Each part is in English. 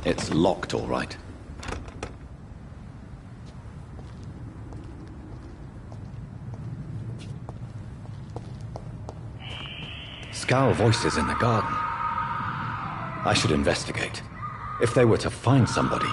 It's locked, all right. Scowl voices in the garden. I should investigate. If they were to find somebody...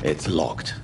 It's locked.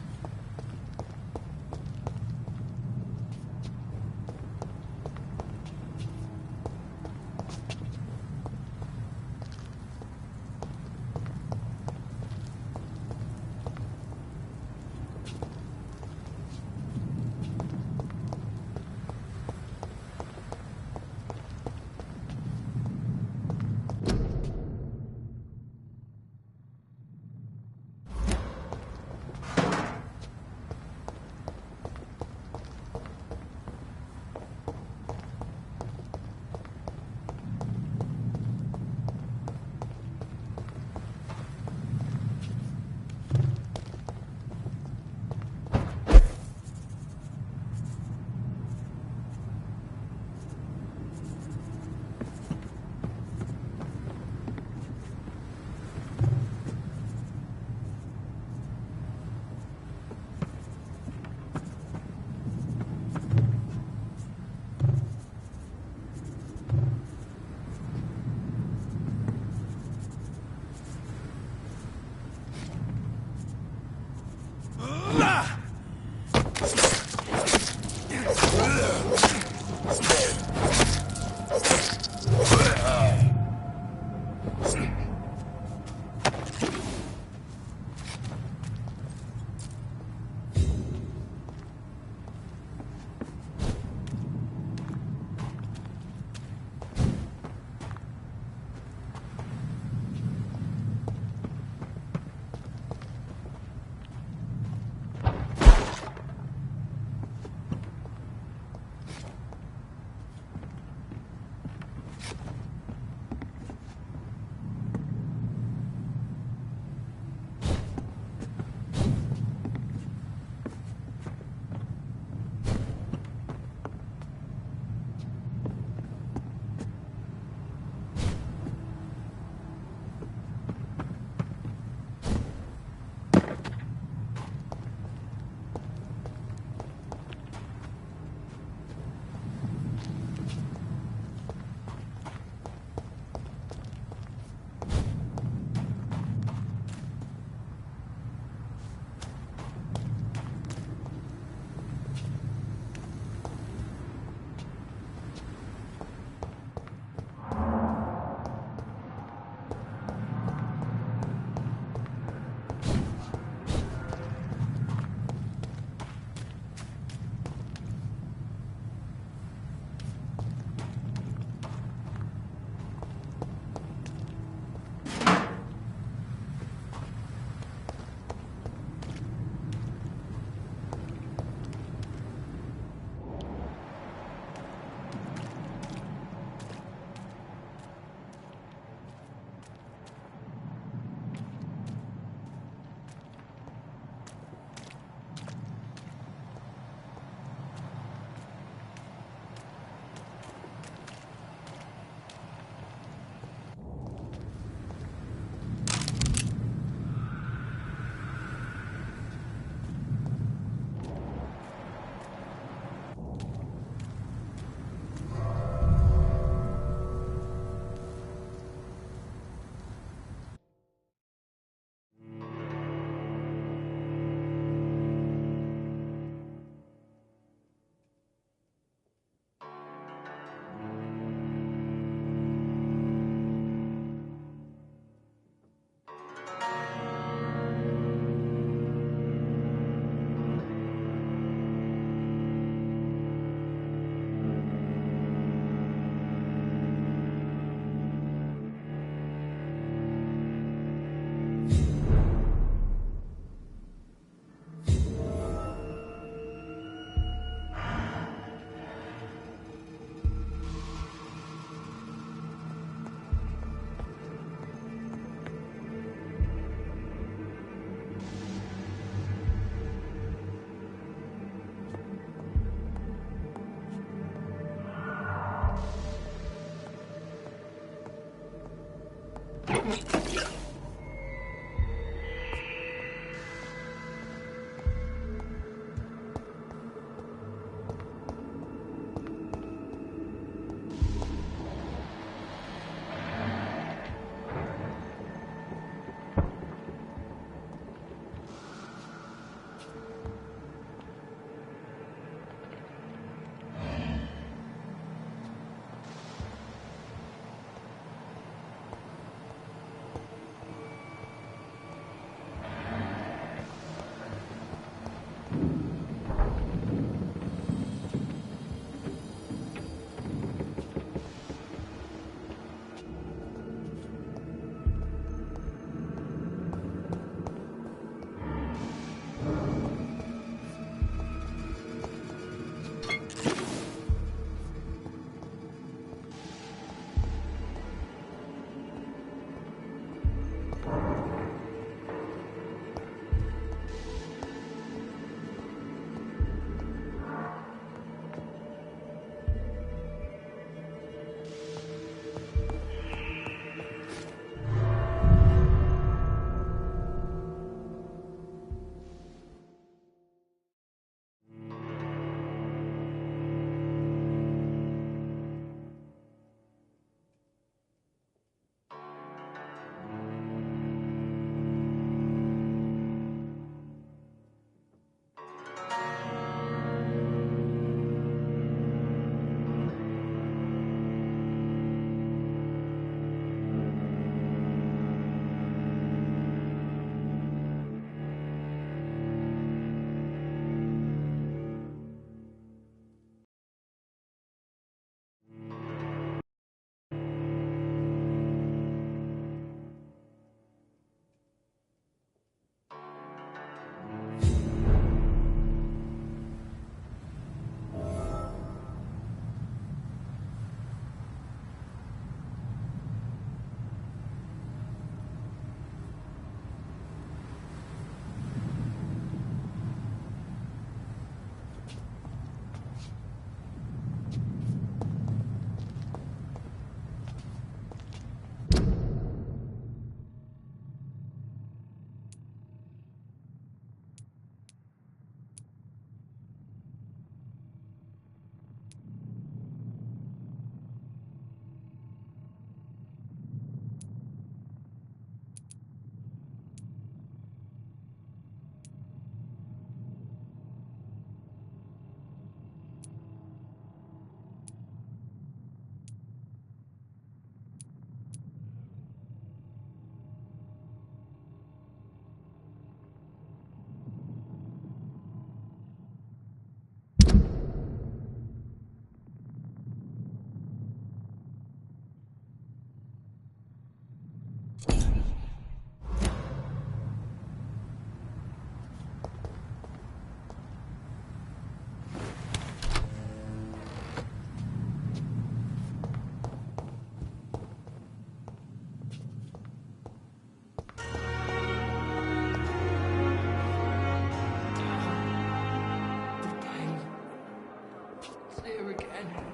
again.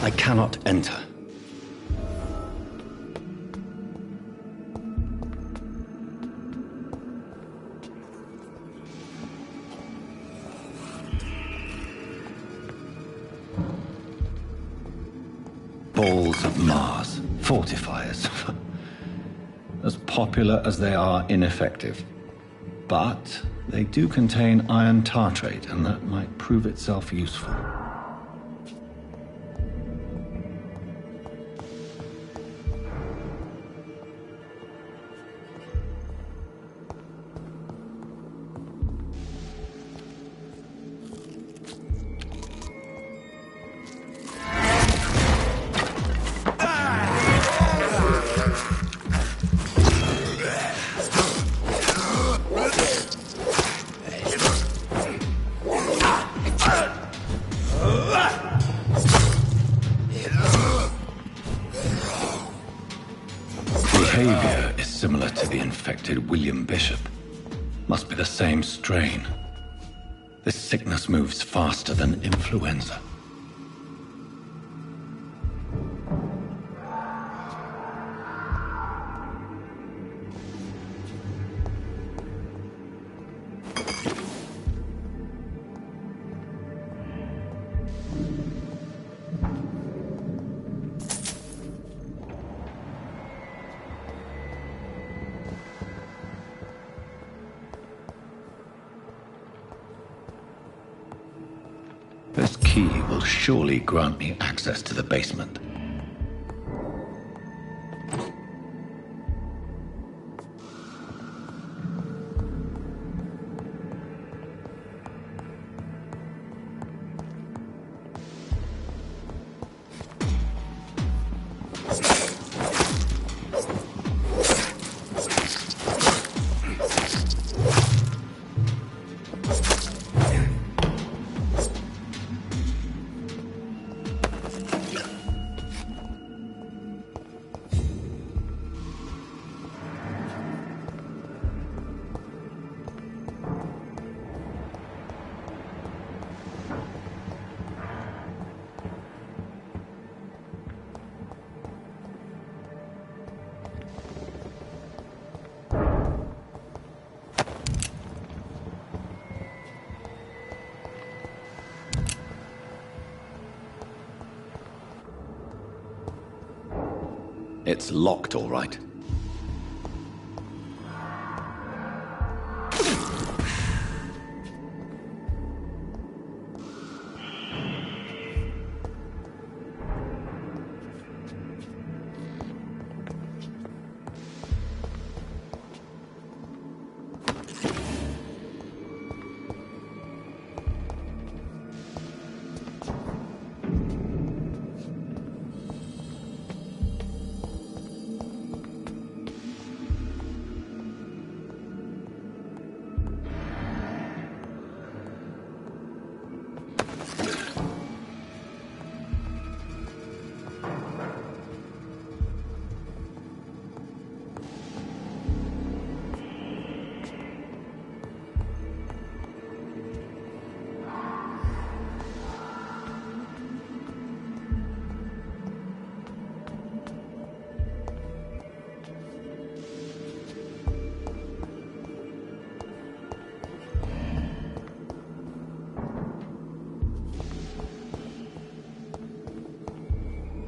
I cannot enter. Balls of Mars, fortifiers. As popular as they are ineffective. But they do contain iron tartrate, and that might prove itself useful. behavior is similar to the infected William Bishop. Must be the same strain. This sickness moves faster than influenza. This key will surely grant me access to the basement. It's locked, all right.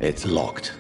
It's locked.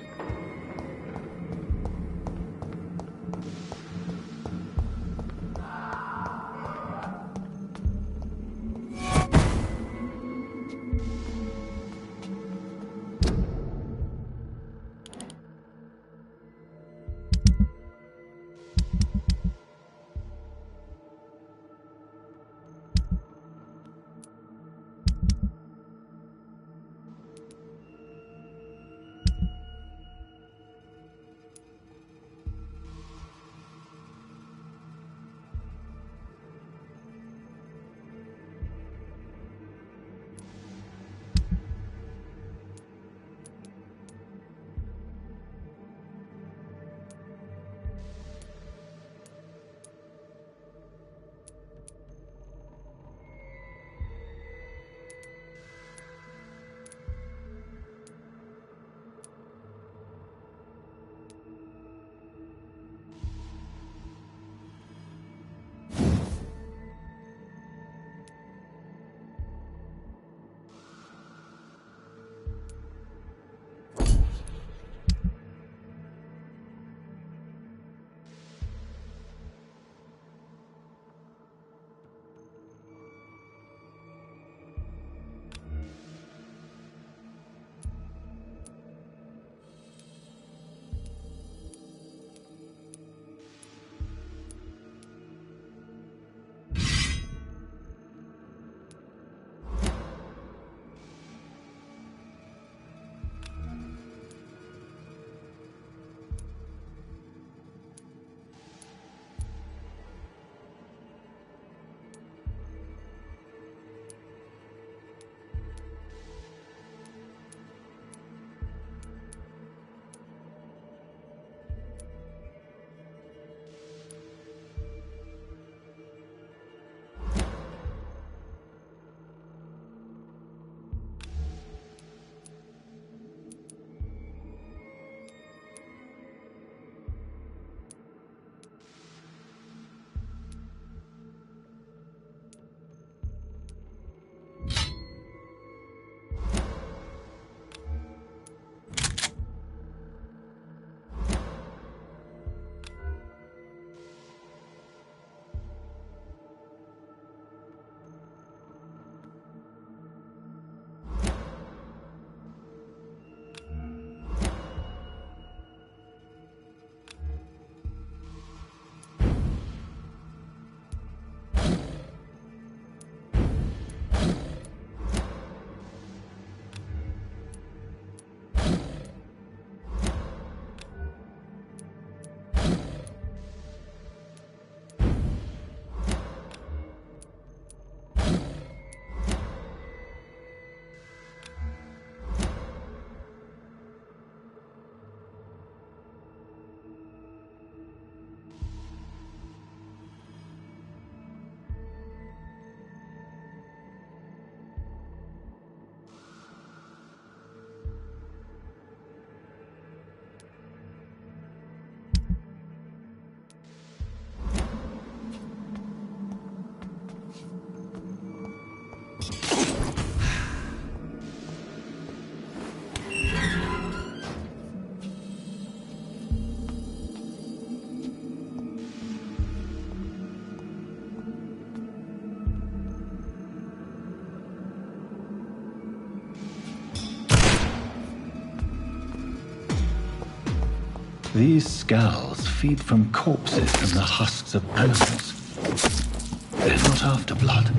These skulls feed from corpses and the husks of animals. They're not after blood.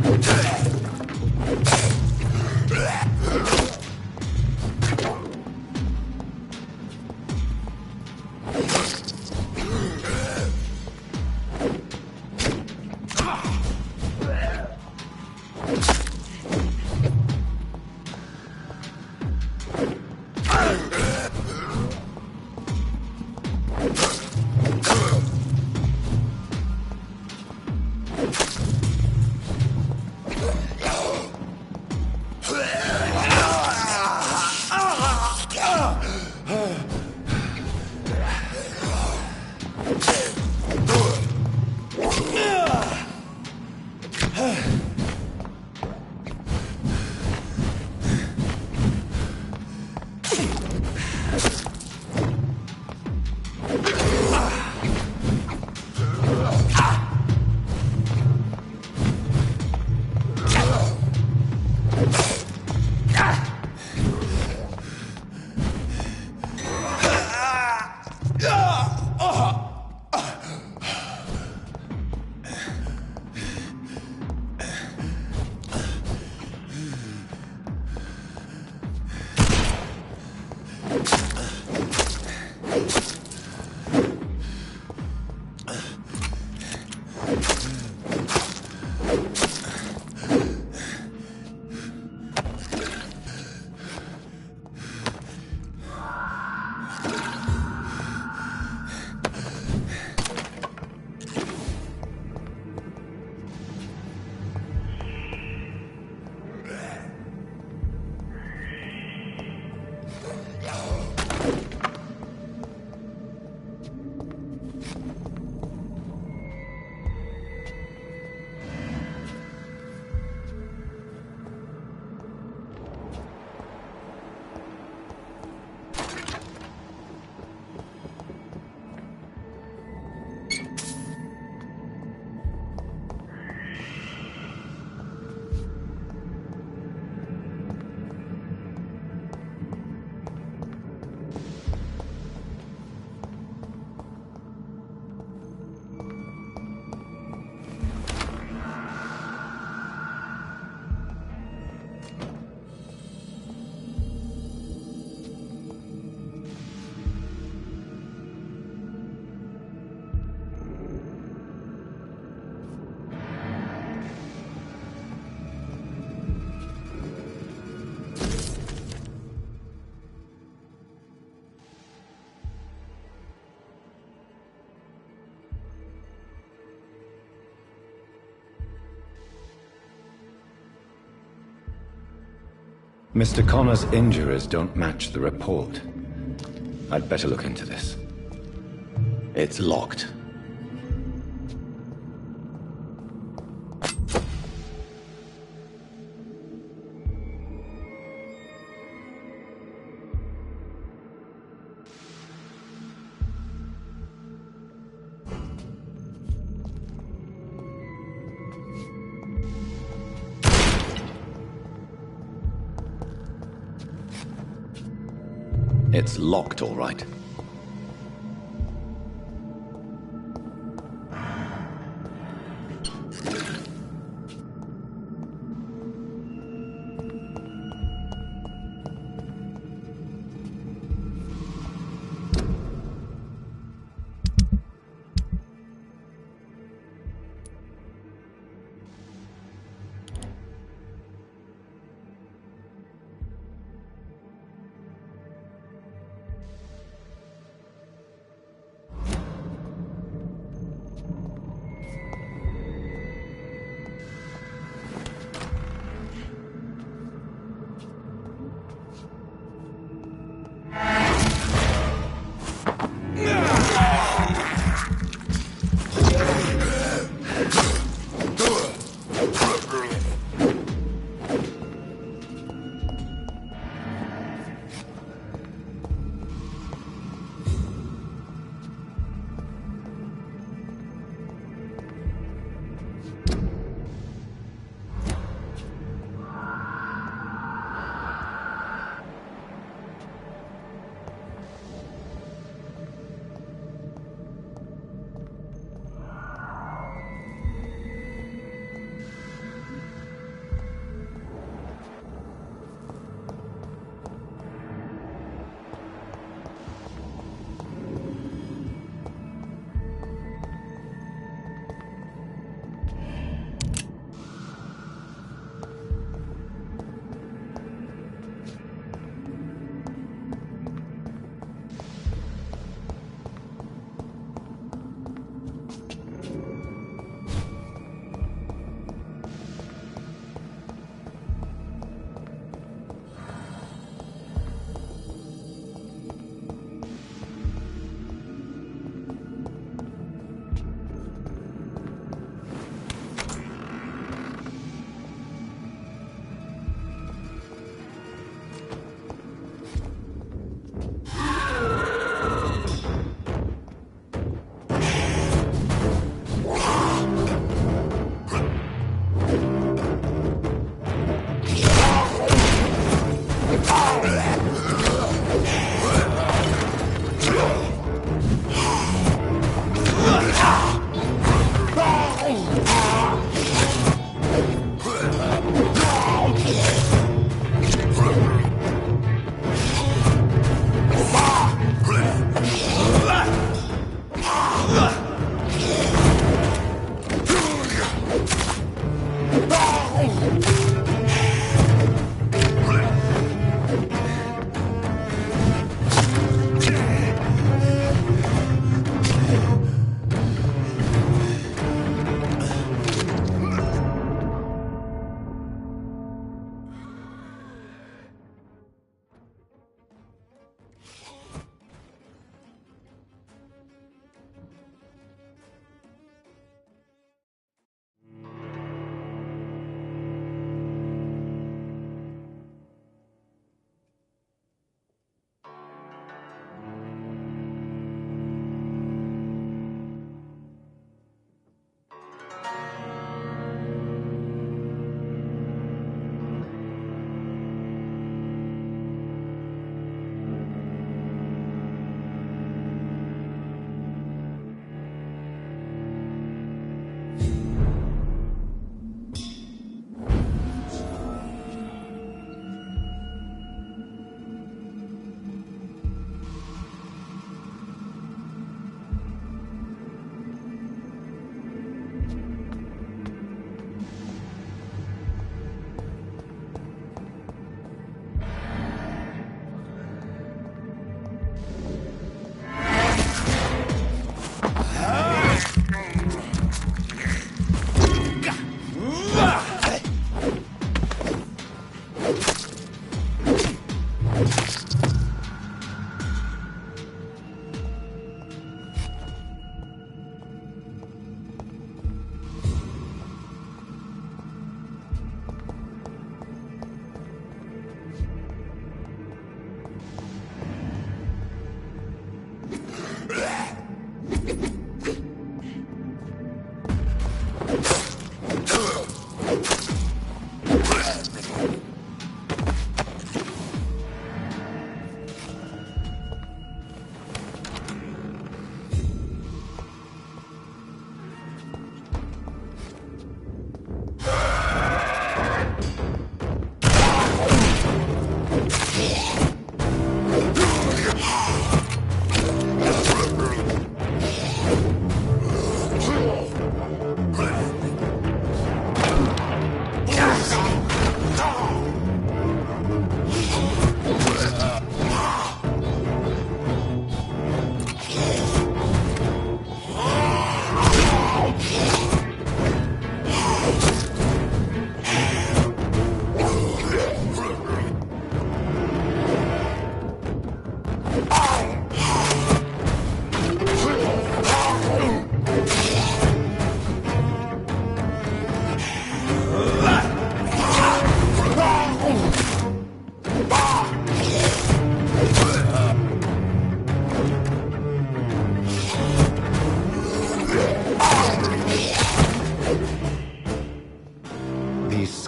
Mr. Connor's injuries don't match the report. I'd better look into this. It's locked. It's locked, all right.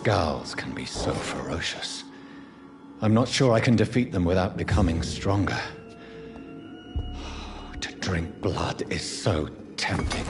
Skulls can be so ferocious. I'm not sure I can defeat them without becoming stronger. To drink blood is so tempting.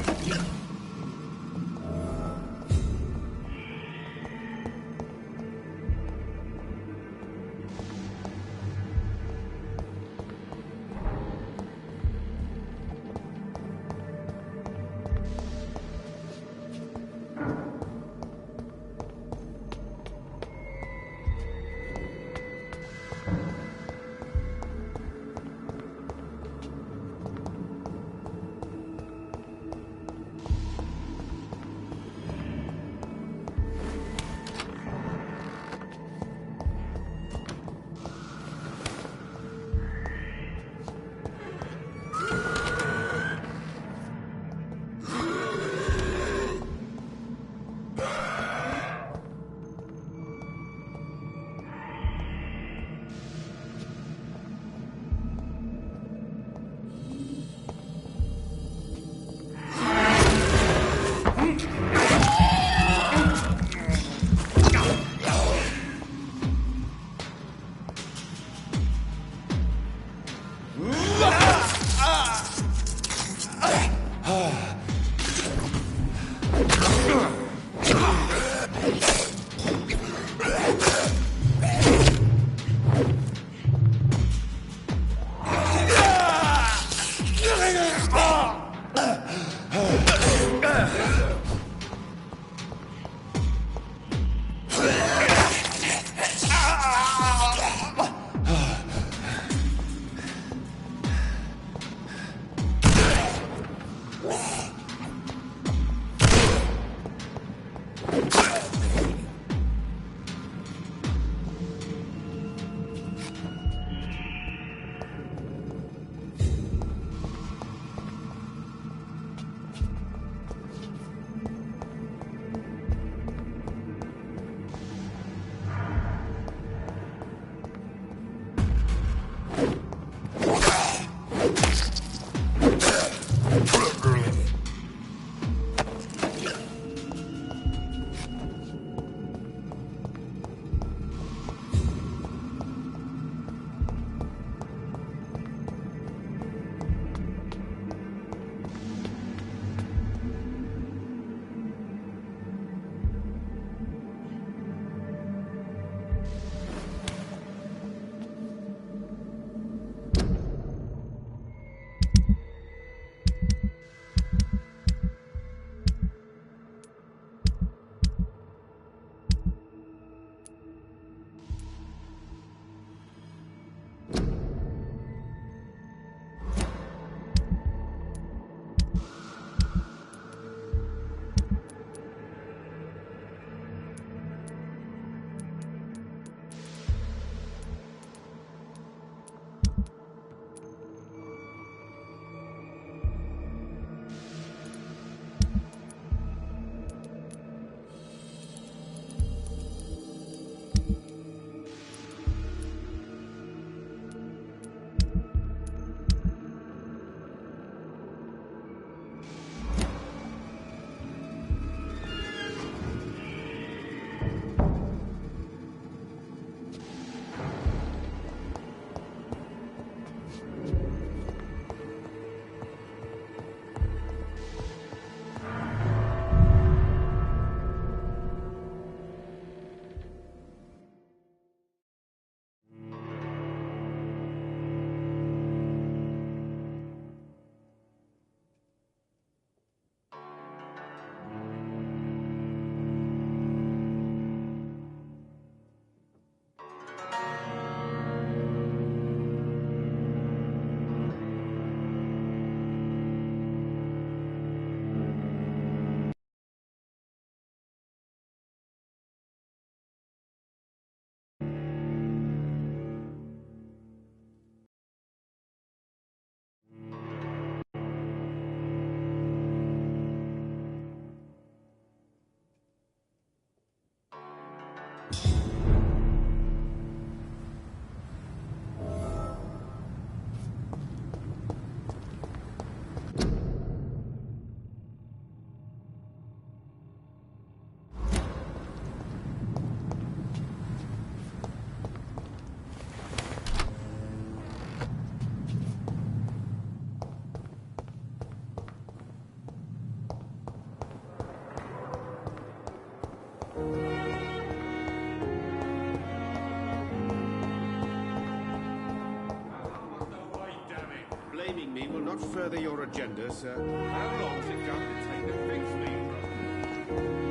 further your agenda, sir. How long is it going to take to fix me, brother?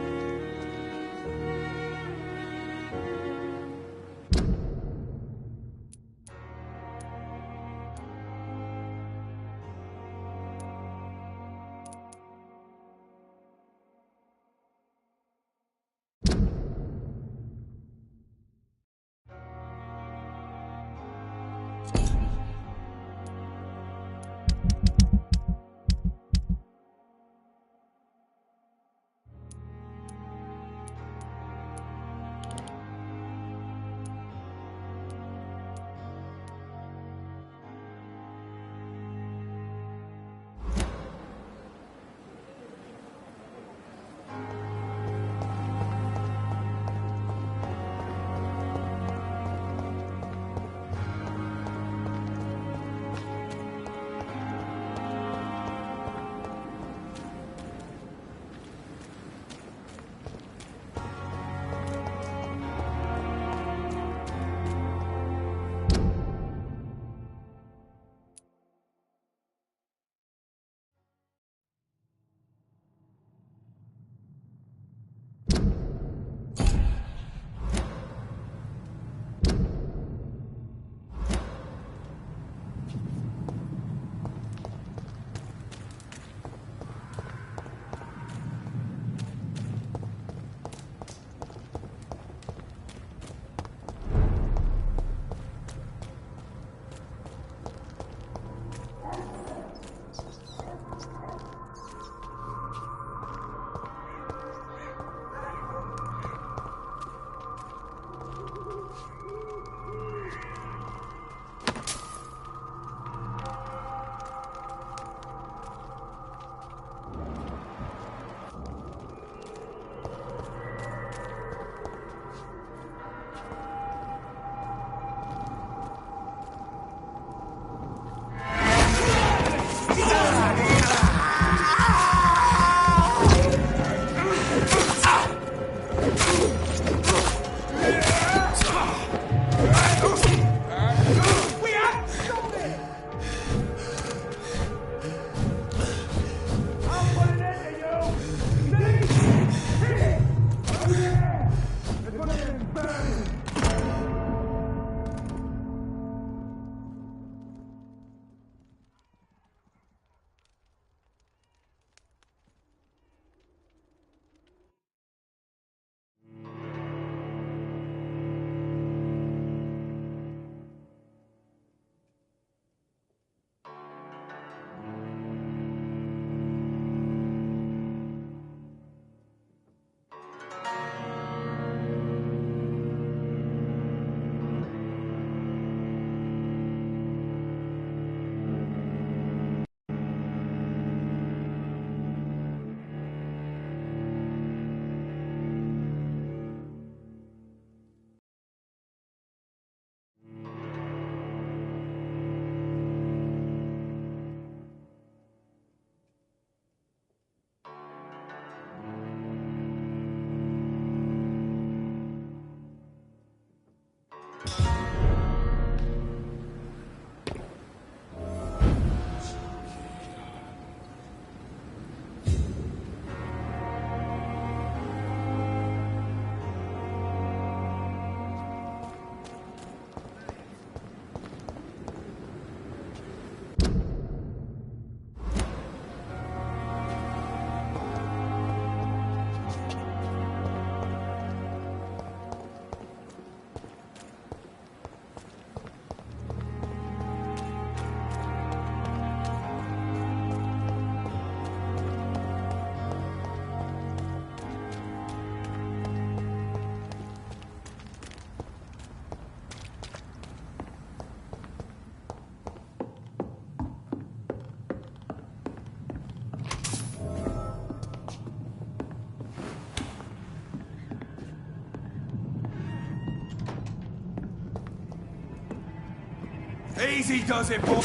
Easy does it, boy.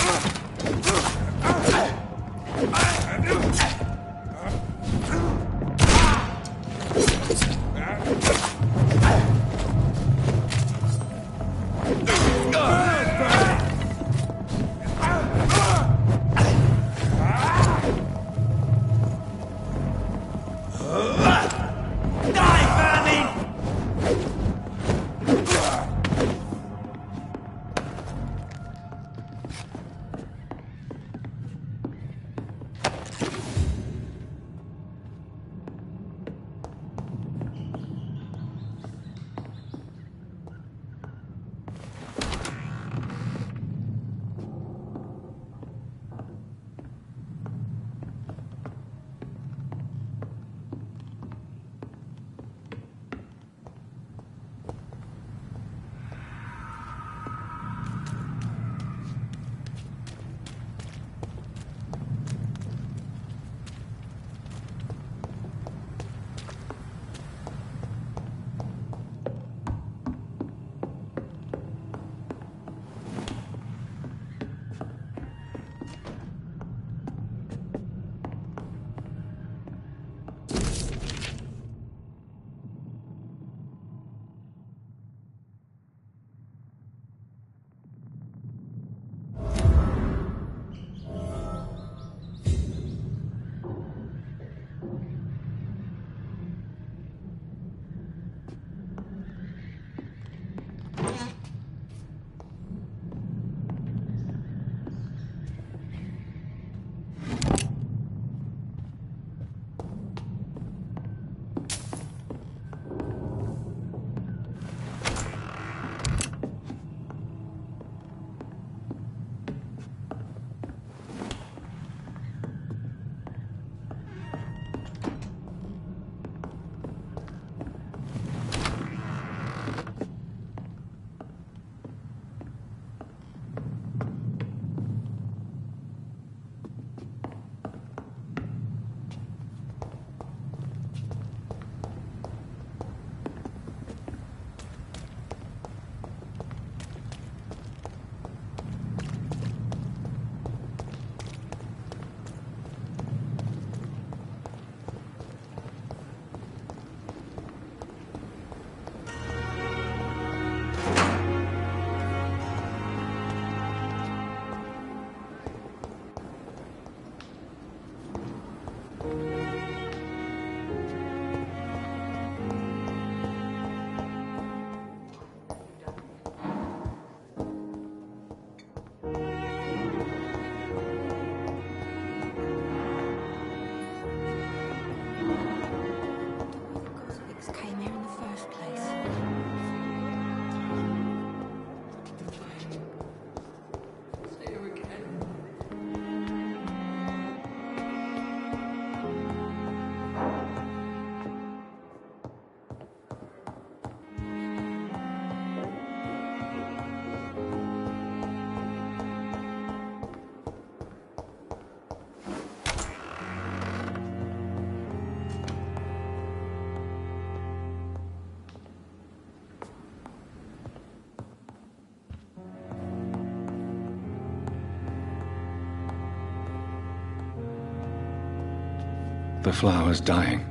The flower's dying.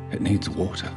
It needs water.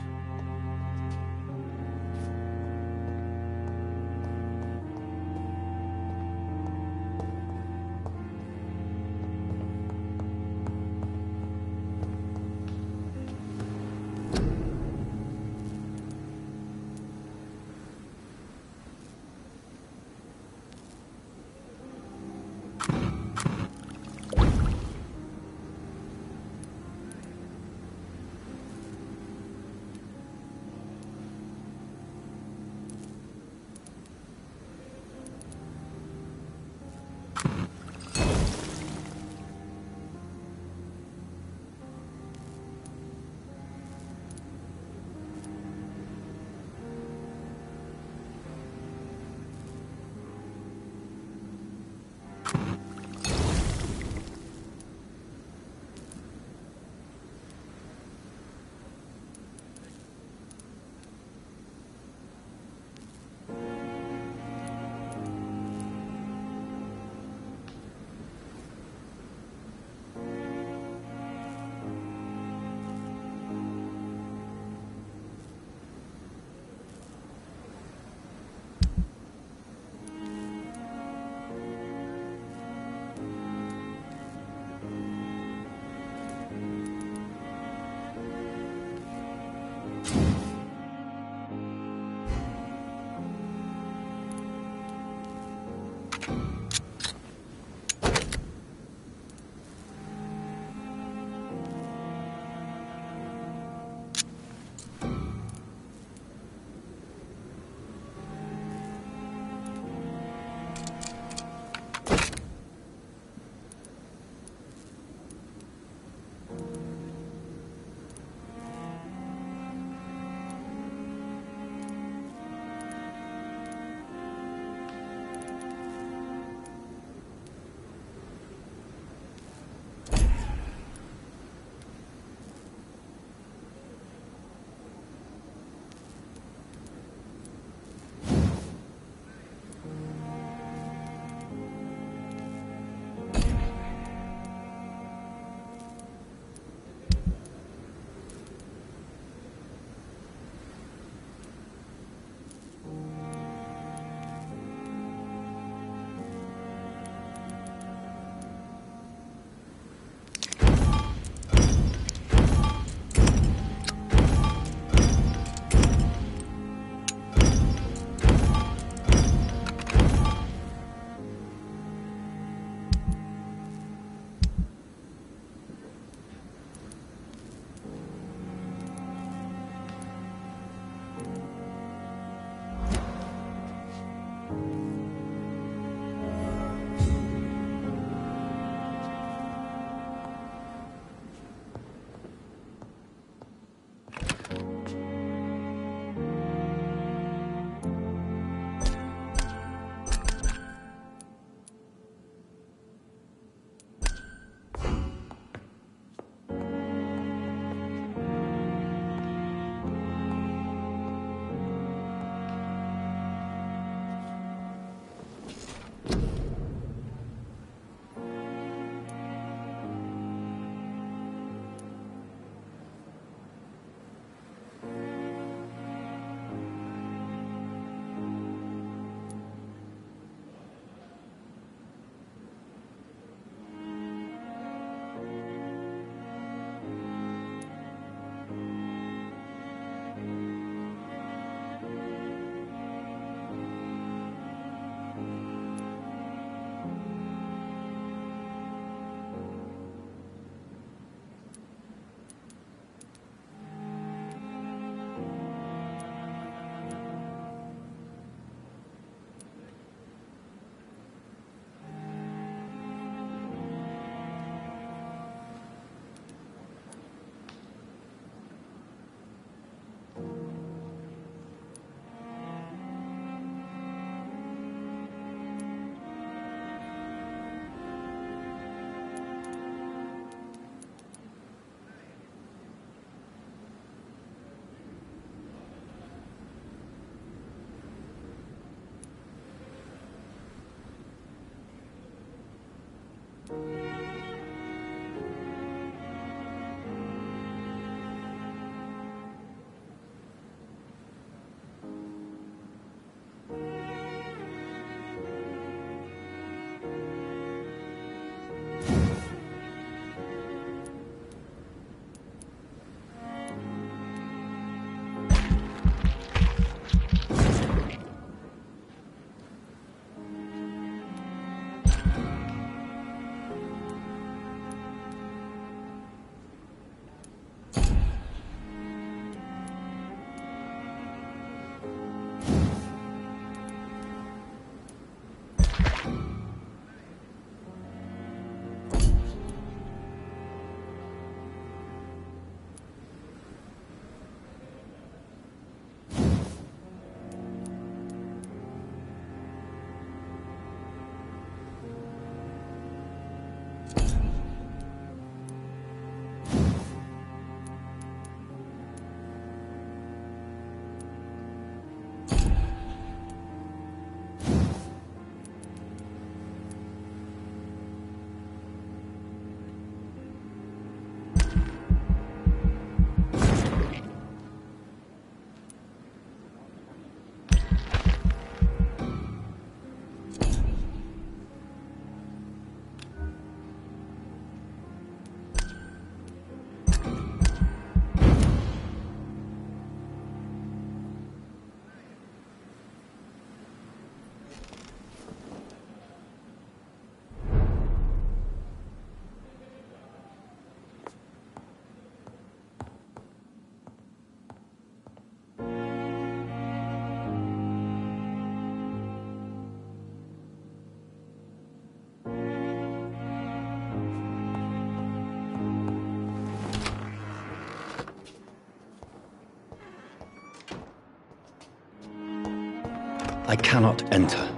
I cannot enter.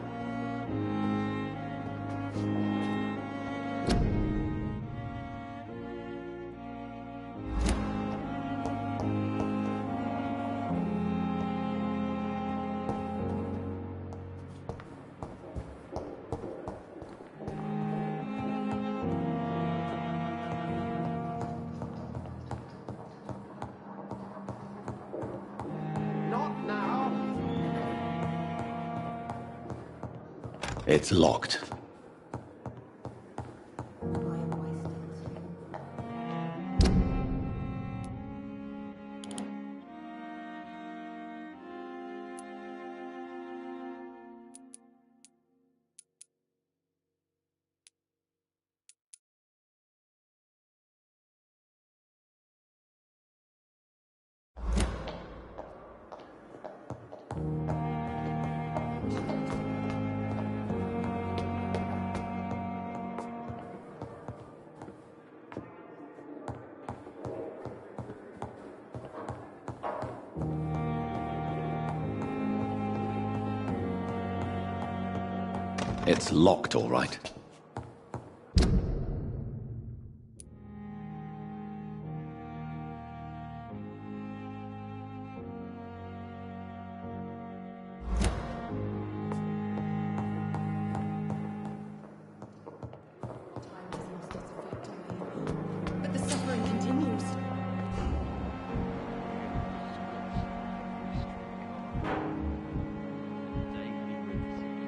It's locked. It's locked, all right. But the suffering continues.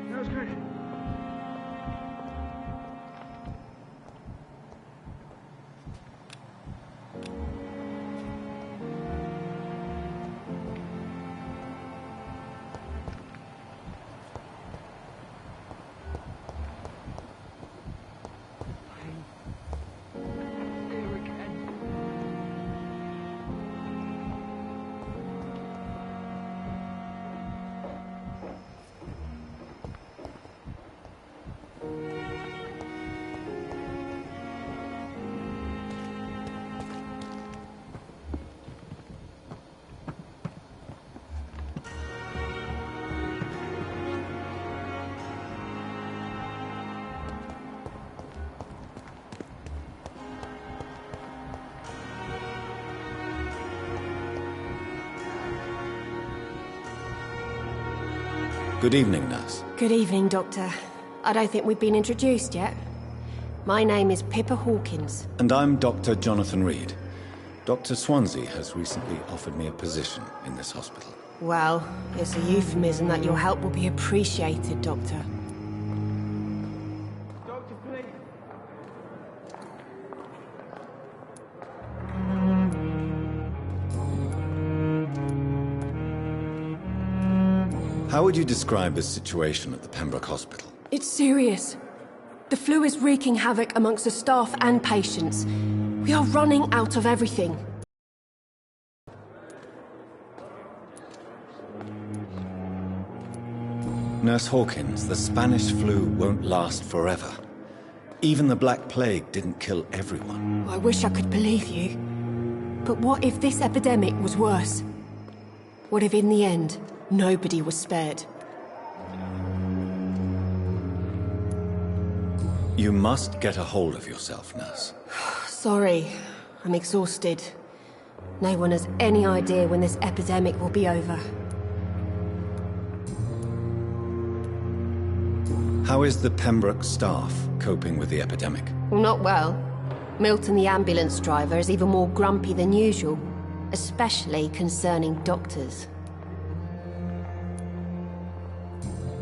That was good. Good evening, nurse. Good evening, Doctor. I don't think we've been introduced yet. My name is Pippa Hawkins. And I'm Dr. Jonathan Reed. Dr. Swansea has recently offered me a position in this hospital. Well, it's a euphemism that your help will be appreciated, Doctor. Doctor, please. How would you describe the situation at the Pembroke Hospital? It's serious. The flu is wreaking havoc amongst the staff and patients. We are running out of everything. Nurse Hawkins, the Spanish flu won't last forever. Even the Black Plague didn't kill everyone. I wish I could believe you. But what if this epidemic was worse? What if in the end, nobody was spared? You must get a hold of yourself, nurse. Sorry, I'm exhausted. No one has any idea when this epidemic will be over. How is the Pembroke staff coping with the epidemic? Well, not well. Milton, the ambulance driver, is even more grumpy than usual, especially concerning doctors.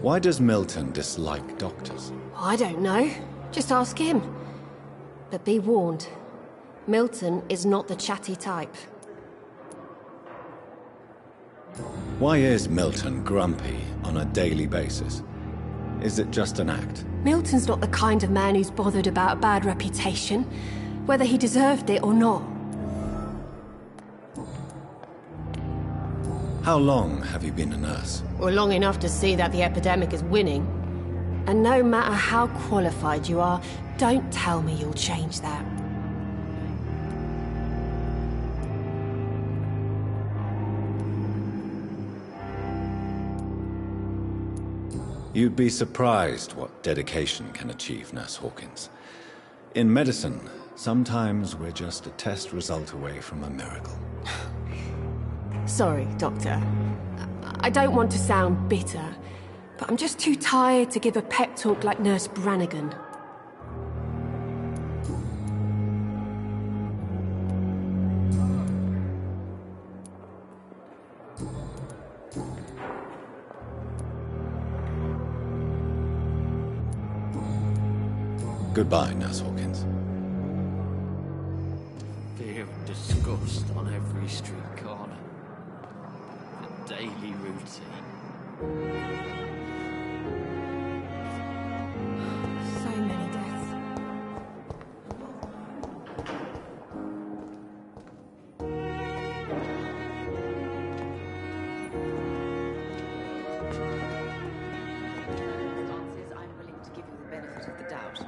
Why does Milton dislike doctors? I don't know. Just ask him. But be warned, Milton is not the chatty type. Why is Milton grumpy on a daily basis? Is it just an act? Milton's not the kind of man who's bothered about a bad reputation, whether he deserved it or not. How long have you been a nurse? Well, long enough to see that the epidemic is winning. And no matter how qualified you are, don't tell me you'll change that. You'd be surprised what dedication can achieve, Nurse Hawkins. In medicine, sometimes we're just a test result away from a miracle. Sorry, Doctor. I don't want to sound bitter, but I'm just too tired to give a pep talk like Nurse Brannigan. Goodbye, Nurse Hawkins. Fear and disgust on every street corner. The daily routine. So many deaths. I'm willing to give you the benefit of the doubt.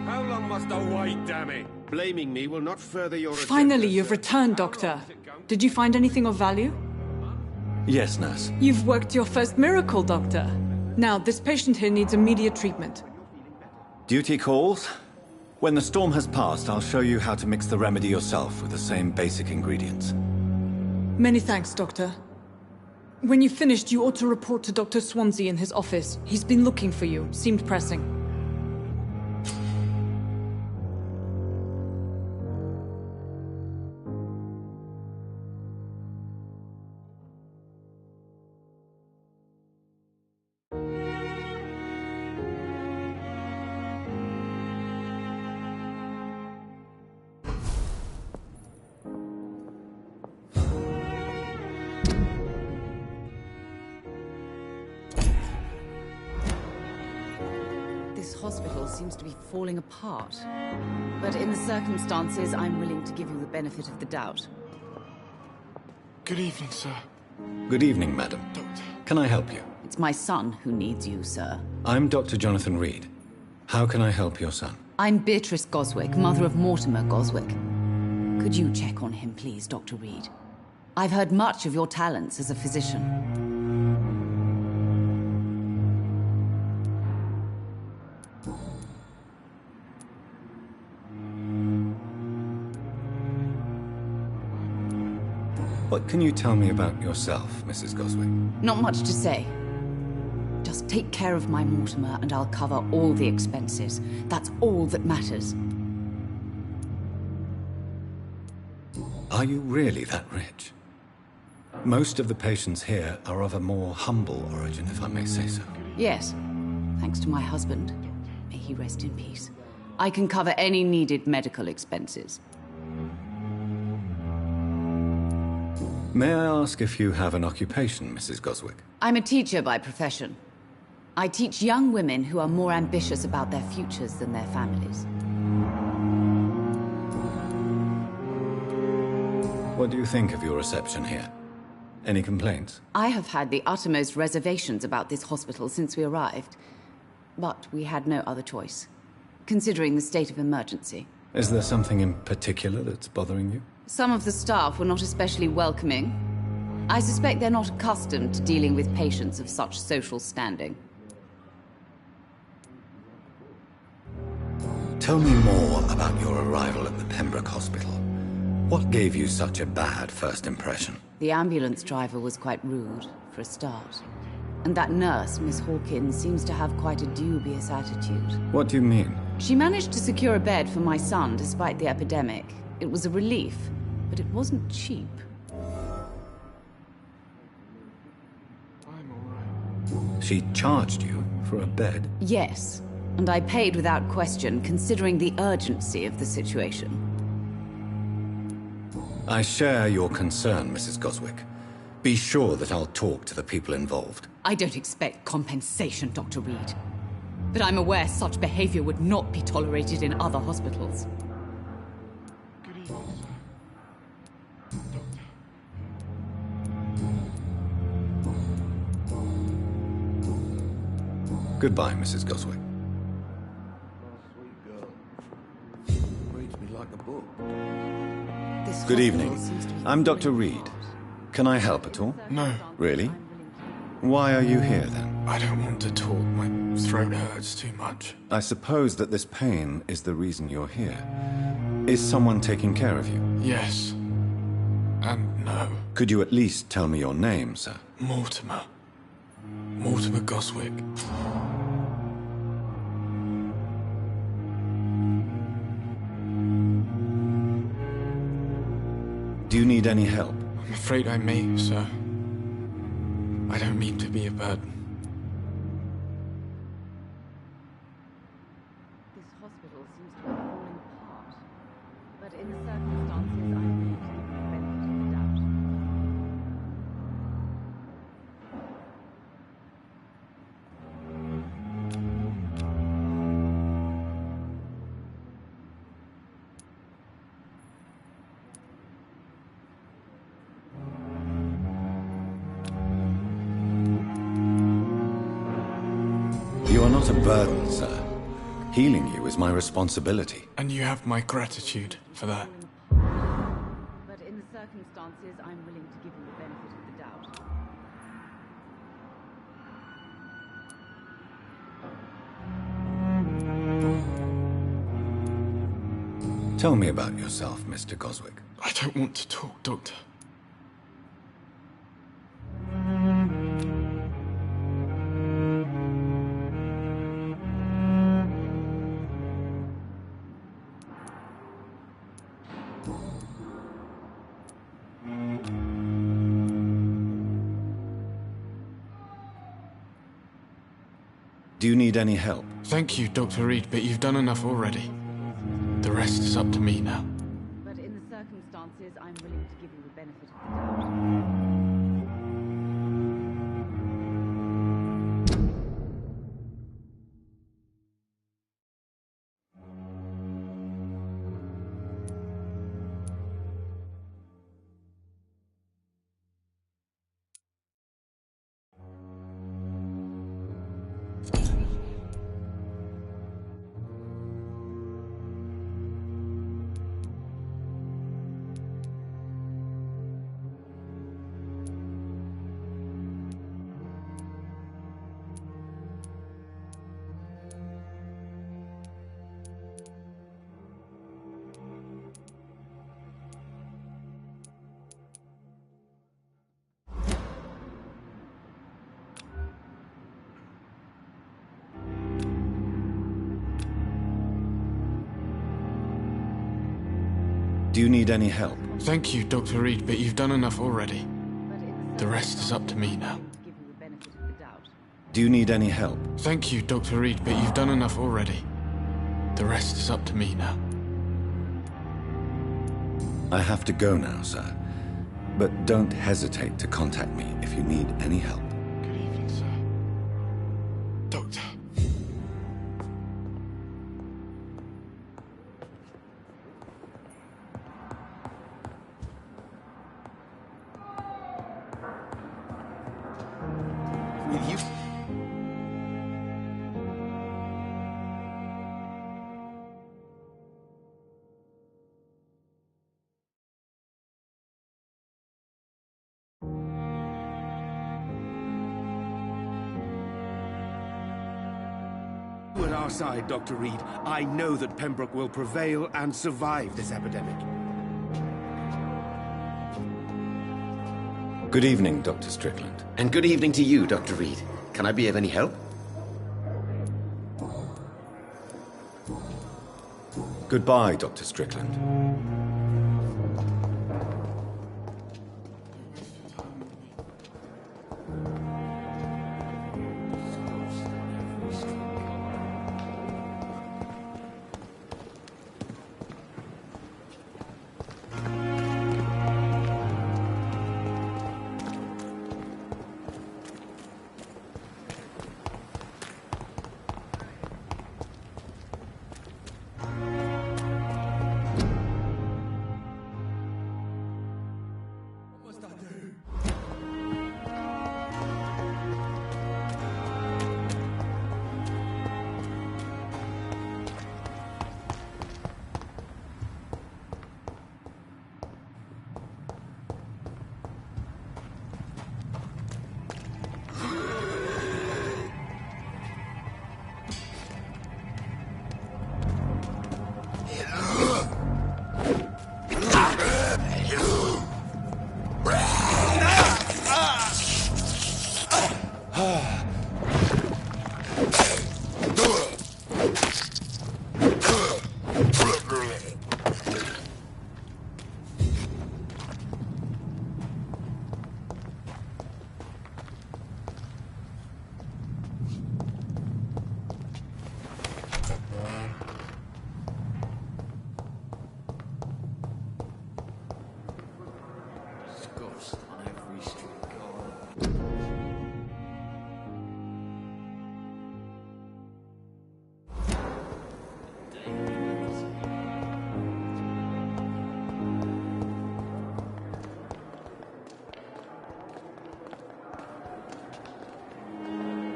How long must I wait, damn it? Blaming me will not further your agenda, Finally, you've sir. returned, Doctor. Did you find anything of value? Yes, Nurse. You've worked your first miracle, Doctor. Now, this patient here needs immediate treatment. Duty calls. When the storm has passed, I'll show you how to mix the remedy yourself with the same basic ingredients. Many thanks, Doctor. When you've finished, you ought to report to Dr. Swansea in his office. He's been looking for you. Seemed pressing. This hospital seems to be falling apart. But in the circumstances, I'm willing to give you the benefit of the doubt. Good evening, sir. Good evening, madam. Doctor. Can I help you? It's my son who needs you, sir. I'm Dr. Jonathan Reed. How can I help your son? I'm Beatrice Goswick, mother of Mortimer Goswick. Could you check on him, please, Dr. Reed? I've heard much of your talents as a physician. What can you tell me about yourself, Mrs. Goswick? Not much to say. Just take care of my Mortimer and I'll cover all the expenses. That's all that matters. Are you really that rich? Most of the patients here are of a more humble origin, if I may say so. Yes, thanks to my husband. May he rest in peace. I can cover any needed medical expenses. May I ask if you have an occupation, Mrs. Goswick? I'm a teacher by profession. I teach young women who are more ambitious about their futures than their families. What do you think of your reception here? Any complaints? I have had the uttermost reservations about this hospital since we arrived. But we had no other choice, considering the state of emergency. Is there something in particular that's bothering you? Some of the staff were not especially welcoming. I suspect they're not accustomed to dealing with patients of such social standing. Tell me more about your arrival at the Pembroke Hospital. What gave you such a bad first impression? The ambulance driver was quite rude, for a start. And that nurse, Miss Hawkins, seems to have quite a dubious attitude. What do you mean? She managed to secure a bed for my son despite the epidemic. It was a relief, but it wasn't cheap. I'm all right. She charged you for a bed? Yes, and I paid without question, considering the urgency of the situation. I share your concern, Mrs. Goswick. Be sure that I'll talk to the people involved. I don't expect compensation, Dr. Reed. But I'm aware such behavior would not be tolerated in other hospitals. Good evening, sir. Doctor. Goodbye, Mrs. Goswick. Sweet girl. Reads me like a book. This Good hospital evening. seems to be I'm Dr. falling Reed. apart. Can I help at all? No. Really? Why are you here, then? I don't want to talk. My throat hurts too much. I suppose that this pain is the reason you're here. Is someone taking care of you? Yes. And no. Could you at least tell me your name, sir? Mortimer. Mortimer Goswick. Do you need any help? I'm afraid I may, sir. I don't mean to be a burden. This hospital seems to have fallen apart. But in the circumstances, I'm willing to give you the benefit of the doubt. You are not a burden, sir. Healing you is my responsibility. And you have my gratitude for that. But in the circumstances, I'm willing to give you the benefit of the doubt. Tell me about yourself, Mr. Goswick. I don't want to talk, Doctor. Do you need any help? Thank you, Dr. Reed, but you've done enough already. The rest is up to me now. But in the circumstances, I'm willing to give you the benefit of the doubt. Do you need any help? Thank you, Dr. Reed, but you've done enough already. But in The rest is up to me now. give you the benefit of the doubt. Do you need any help? Thank you, Dr. Reed, but you've done enough already. The rest is up to me now. I have to go now, sir. But don't hesitate to contact me if you need any help. Good evening, sir. Doctor. Will you? At our side, Dr. Reed, I know that Pembroke will prevail and survive this epidemic. Good evening, Dr. Strickland. And good evening to you, Dr. Reed. Can I be of any help? Goodbye, Dr. Strickland.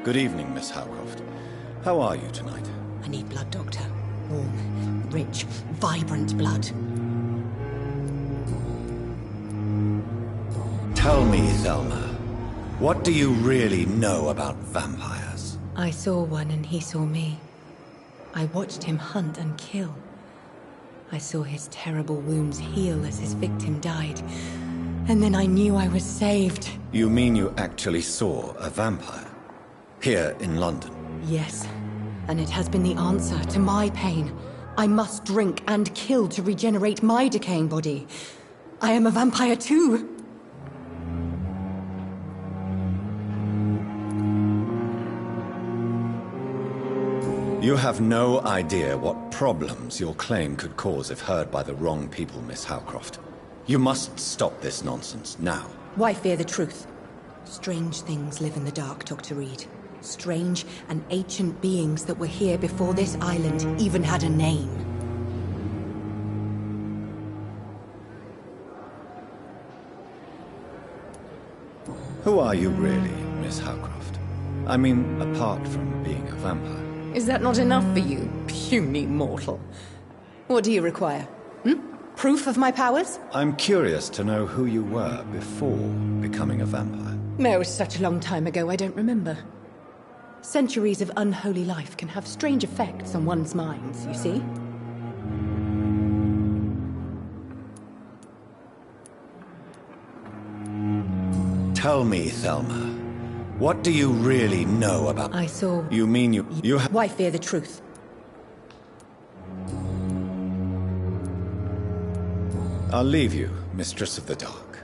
Good evening, Miss Howcroft. How are you tonight? I need blood, Doctor. Warm, rich, vibrant blood. Tell me, Thelma, what do you really know about vampires? I saw one and he saw me. I watched him hunt and kill. I saw his terrible wounds heal as his victim died. And then I knew I was saved. You mean you actually saw a vampire? Here in London? Yes. And it has been the answer to my pain. I must drink and kill to regenerate my decaying body. I am a vampire too. You have no idea what problems your claim could cause if heard by the wrong people, Miss Howcroft. You must stop this nonsense, now. Why fear the truth? Strange things live in the dark, Dr. Reed. Strange and ancient beings that were here before this island even had a name. Who are you really, Miss Howcroft? I mean, apart from being a vampire. Is that not enough for you, puny mortal? What do you require? Proof of my powers? I'm curious to know who you were before becoming a vampire. It was such a long time ago, I don't remember. Centuries of unholy life can have strange effects on one's minds, you see? Tell me, Thelma, what do you really know about... I saw... You mean you Why fear the truth? I'll leave you, Mistress of the Dark,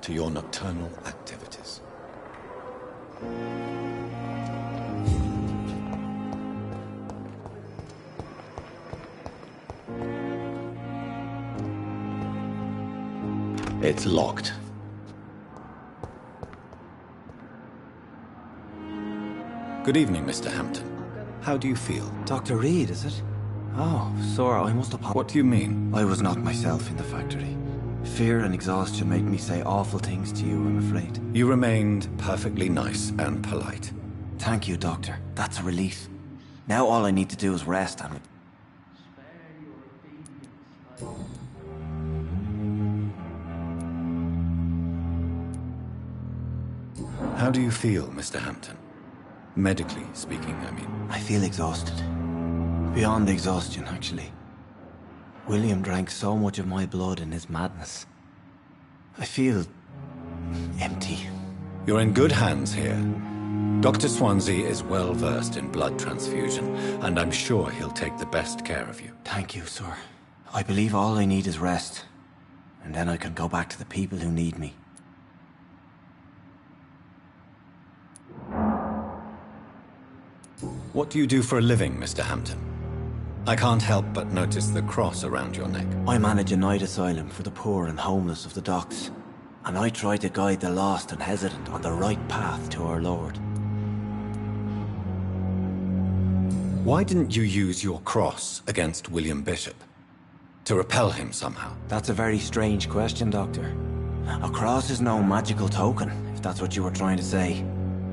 to your nocturnal activities. It's locked. Good evening, Mr. Hampton. How do you feel? Dr. Reed, is it? Oh, sir, I must apologize. What do you mean? I was not myself in the factory. Fear and exhaustion made me say awful things to you, I'm afraid. You remained perfectly nice and polite. Thank you, Doctor. That's a relief. Now all I need to do is rest and... How do you feel, Mr. Hampton? Medically speaking, I mean. I feel exhausted. Beyond exhaustion, actually. William drank so much of my blood in his madness. I feel... empty. You're in good hands here. Dr. Swansea is well versed in blood transfusion, and I'm sure he'll take the best care of you. Thank you, sir. I believe all I need is rest, and then I can go back to the people who need me. What do you do for a living, Mr. Hampton? I can't help but notice the cross around your neck. I manage a night asylum for the poor and homeless of the docks, and I try to guide the lost and hesitant on the right path to our Lord. Why didn't you use your cross against William Bishop? To repel him somehow? That's a very strange question, Doctor. A cross is no magical token, if that's what you were trying to say.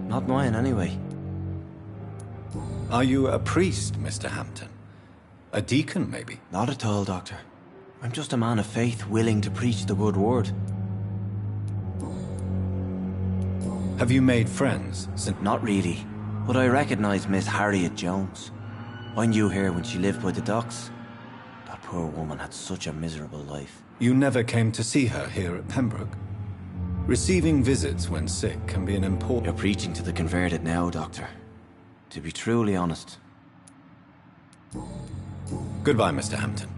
Not mine, anyway. Are you a priest, Mr. Hampton? A deacon, maybe? Not at all, Doctor. I'm just a man of faith willing to preach the good word. Have you made friends since... Not really, but I recognize Miss Harriet Jones. I knew her when she lived by the docks. That poor woman had such a miserable life. You never came to see her here at Pembroke? Receiving visits when sick can be an important... You're preaching to the converted now, Doctor. To be truly honest. Goodbye, Mr. Hampton.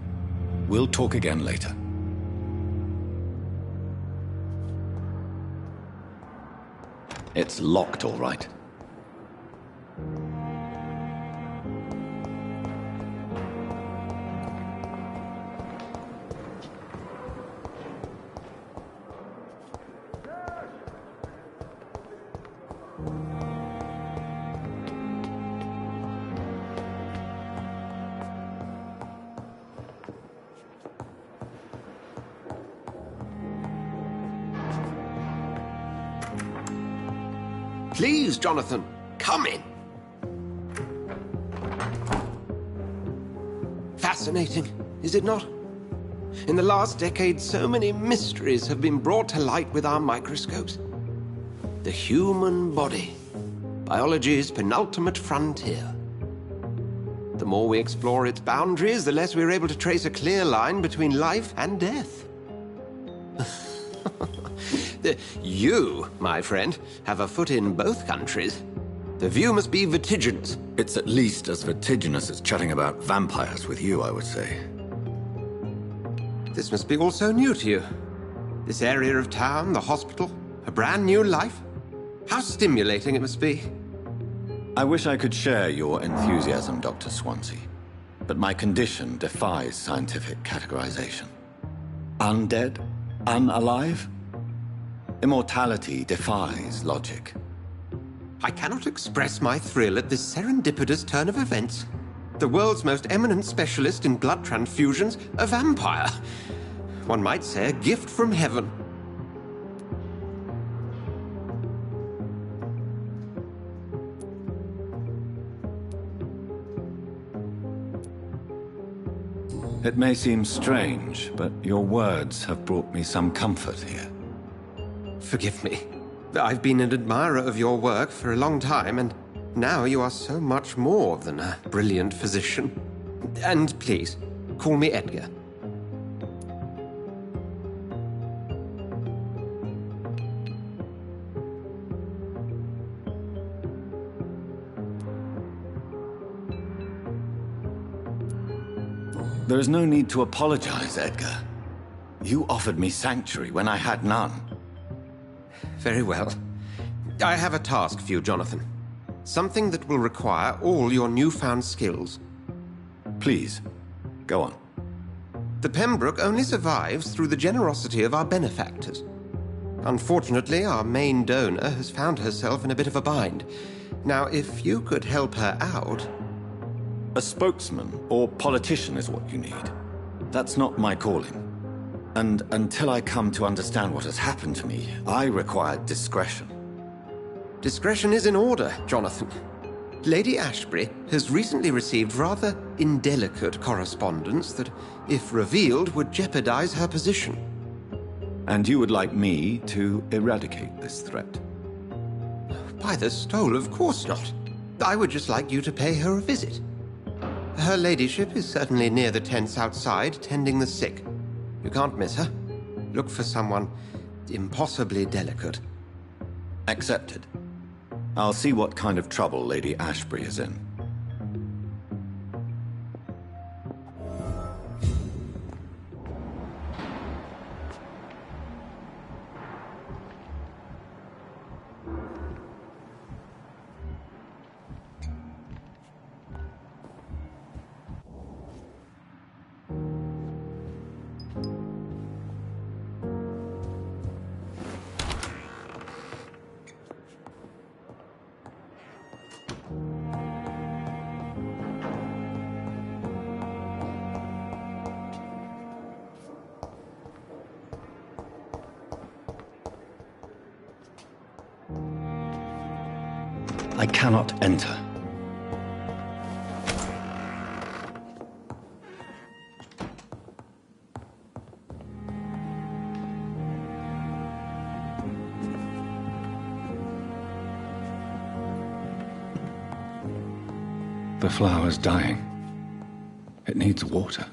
We'll talk again later. It's locked, all right. Please, Jonathan, Come in. Fascinating, is it not? In the last decade, so many mysteries have been brought to light with our microscopes. The human body, biology's penultimate frontier. The more we explore its boundaries, the less we're able to trace a clear line between life and death. You, my friend, have a foot in both countries. The view must be vertiginous. It's at least as vertiginous as chatting about vampires with you, I would say. This must be all so new to you. This area of town, the hospital, a brand new life. How stimulating it must be. I wish I could share your enthusiasm, Dr. Swansea, but my condition defies scientific categorization. Undead? Unalive? Immortality defies logic. I cannot express my thrill at this serendipitous turn of events. The world's most eminent specialist in blood transfusions, a vampire. One might say a gift from heaven. It may seem strange, but your words have brought me some comfort here. Forgive me. I've been an admirer of your work for a long time, and now you are so much more than a brilliant physician. And please, call me Edgar. There is no need to apologize, Edgar. You offered me sanctuary when I had none. Very well. I have a task for you, Jonathan. Something that will require all your newfound skills. Please, go on. The Pembroke only survives through the generosity of our benefactors. Unfortunately, our main donor has found herself in a bit of a bind. Now, if you could help her out... A spokesman or politician is what you need. That's not my calling. And until I come to understand what has happened to me, I require discretion. Discretion is in order, Jonathan. Lady Ashbury has recently received rather indelicate correspondence that, if revealed, would jeopardize her position. And you would like me to eradicate this threat? By the stole, of course not. I would just like you to pay her a visit. Her ladyship is certainly near the tents outside, tending the sick. You can't miss her. Look for someone impossibly delicate. Accepted. I'll see what kind of trouble Lady Ashbury is in. I cannot enter. The flower's dying. It needs water.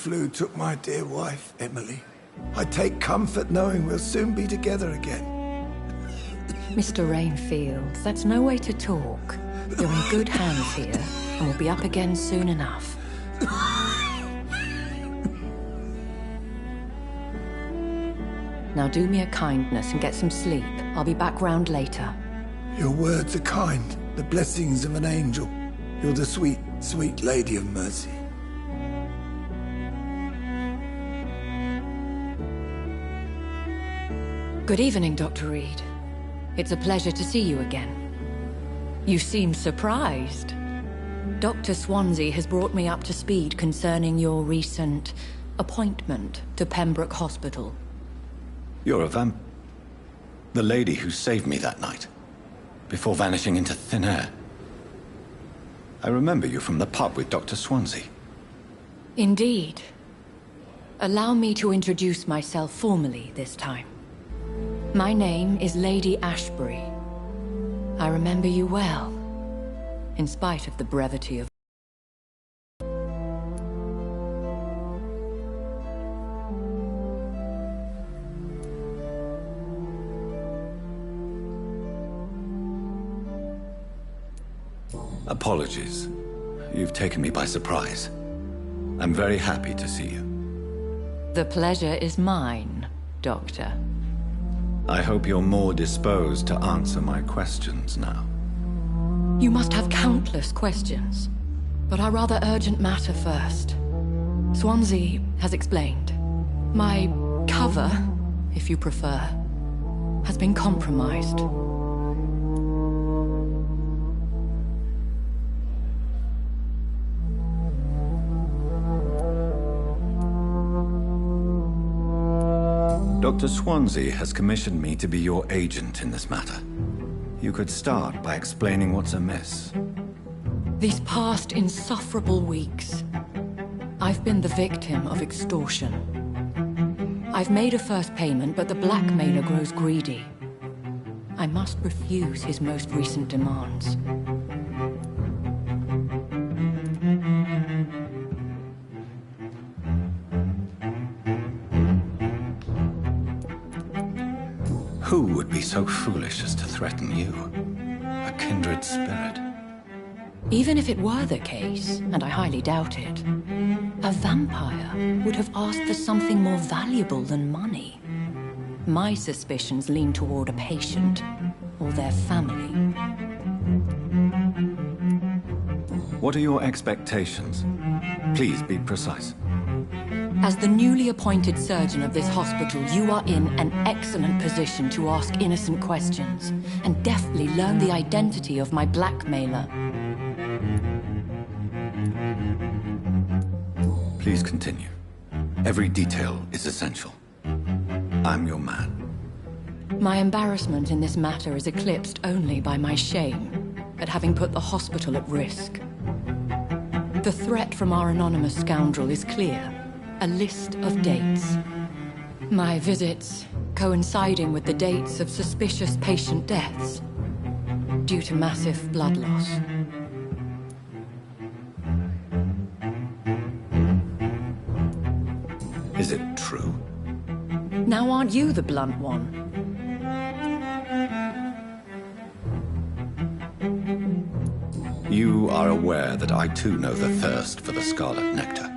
flu took my dear wife, Emily. I take comfort knowing we'll soon be together again. Mr. Rainfield, that's no way to talk. You're in good hands here, and we'll be up again soon enough. Now do me a kindness and get some sleep. I'll be back round later. Your words are kind, the blessings of an angel. You're the sweet, sweet Lady of Mercy. Good evening, Dr. Reed. It's a pleasure to see you again. You seem surprised. Dr. Swansea has brought me up to speed concerning your recent appointment to Pembroke Hospital. You're a the lady who saved me that night, before vanishing into thin air. I remember you from the pub with Dr. Swansea. Indeed. Allow me to introduce myself formally this time. My name is Lady Ashbury. I remember you well, in spite of the brevity of... Apologies. You've taken me by surprise. I'm very happy to see you. The pleasure is mine, Doctor. I hope you're more disposed to answer my questions now. You must have countless questions, but our rather urgent matter first. Swansea has explained. My cover, if you prefer, has been compromised. Dr. Swansea has commissioned me to be your agent in this matter. You could start by explaining what's amiss. These past insufferable weeks, I've been the victim of extortion. I've made a first payment, but the blackmailer grows greedy. I must refuse his most recent demands. Who would be so foolish as to threaten you? A kindred spirit. Even if it were the case, and I highly doubt it, a vampire would have asked for something more valuable than money. My suspicions lean toward a patient or their family. What are your expectations? Please be precise. As the newly appointed surgeon of this hospital, you are in an excellent position to ask innocent questions and deftly learn the identity of my blackmailer. Please continue. Every detail is essential. I'm your man. My embarrassment in this matter is eclipsed only by my shame at having put the hospital at risk. The threat from our anonymous scoundrel is clear. A list of dates. My visits coinciding with the dates of suspicious patient deaths due to massive blood loss. Is it true? Now aren't you the blunt one? You are aware that I too know the thirst for the scarlet nectar.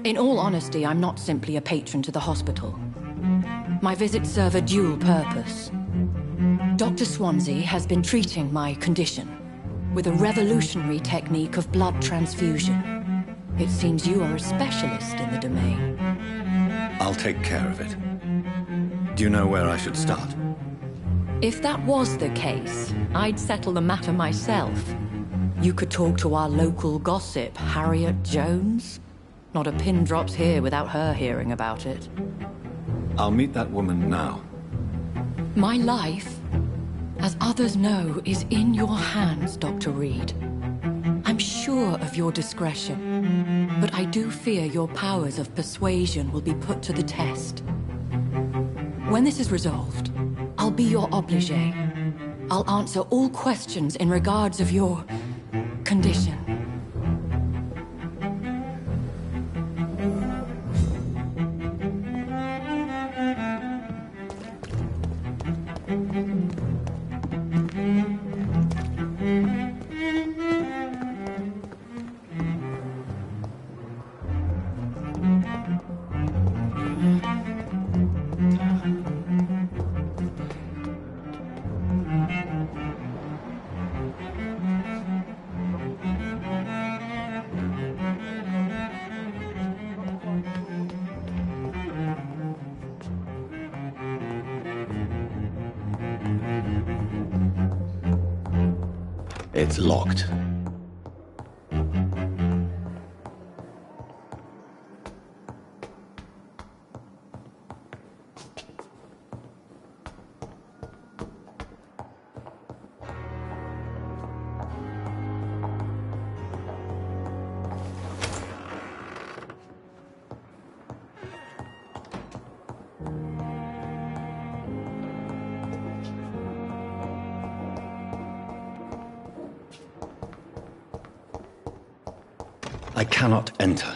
In all honesty, I'm not simply a patron to the hospital. My visits serve a dual purpose. Dr. Swansea has been treating my condition with a revolutionary technique of blood transfusion. It seems you are a specialist in the domain. I'll take care of it. Do you know where I should start? If that was the case, I'd settle the matter myself. You could talk to our local gossip, Harriet Jones. Not a pin drops here without her hearing about it. I'll meet that woman now. My life, as others know, is in your hands, Dr. Reed. I'm sure of your discretion, but I do fear your powers of persuasion will be put to the test. When this is resolved, I'll be your obligé. I'll answer all questions in regards of your condition. It's locked. I cannot enter.